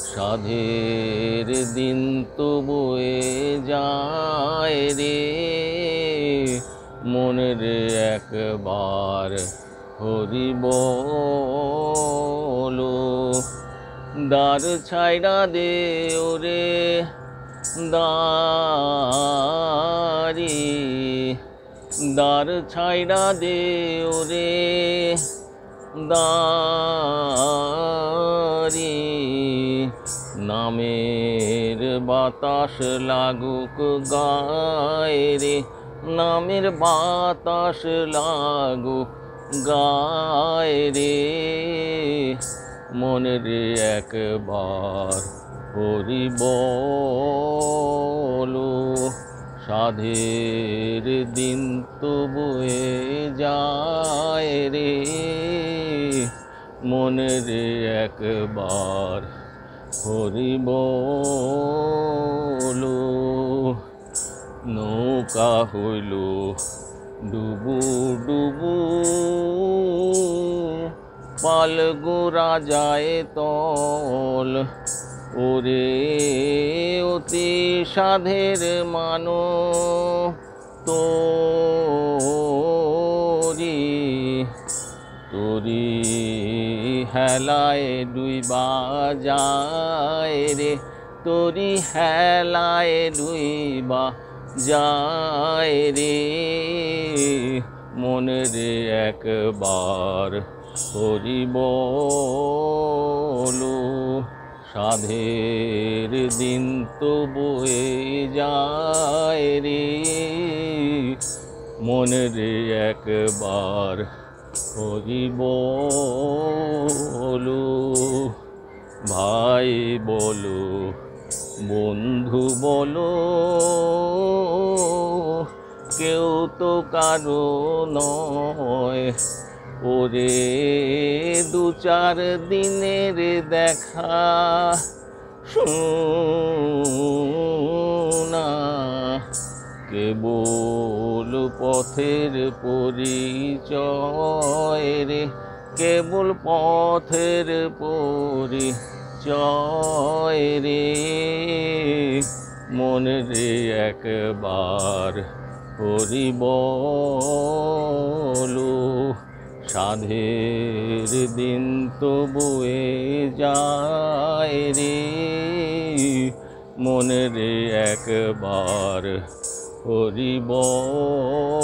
সাধের দিন তো বয়ে যায় রে, মনের একবার হরি বলো। দ্বার ছাইড়া দে ওরে দ্বারি, দ্বার ছাইড়া দে ওরে দ্বারি, নামের বাতাস লাগুক গায়ে রে, নামের বাতাস লাগুক গায়ে রে, মনের একবার হরি বলো। সাধের দিন তো বয়ে যায় রে, মনের একবার হরি বলো। নৌকা হইল ডুবু ডুবু, পালগোরা যায় তল, ওরে অতি সাধের মানো তোরি, তোরি হেলায় ডুইবা যায় রে, তোরি হেলায় ডুইবা যায় রে, মনের একবার হরি বলো। সাধের দিন তো বয়ে যায় রে, মনের একবার হরি বলো। ভাই বলো বন্ধু বলো, কেউ তো কারো নয়, ওরে দু চার দিনের দেখা শোনা, কেবল পথের পরিচয় রে, কেবল পথের পরিচয় রে, মনের একবার হরি বলো। সাধের দিন তো বয়ে যায় রে, মনের একবার হরি বলো।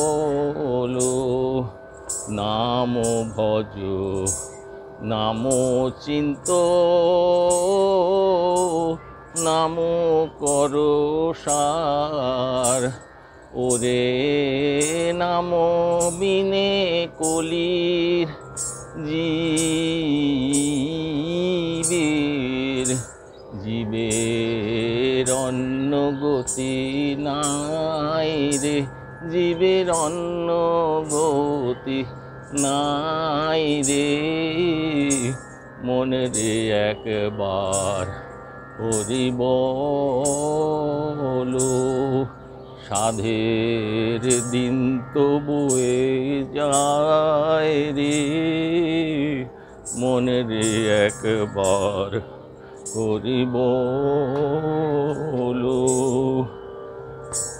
নাম ভজ নাম চিন্ত, নাম করো সার, ওরে নাম বিনে কলির জীবের, জীবের অন্য গতি নাই রে, জীবের অন্য গতি নাই রে, মনের একবার হরি বলো। সাধের দিন তো বয়ে যায় রে, মনের একবার হরি বলো।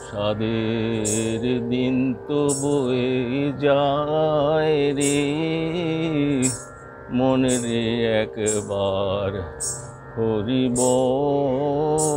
সাধের দিন তো বয়ে যায় রে, মনের একবার হরি বলো।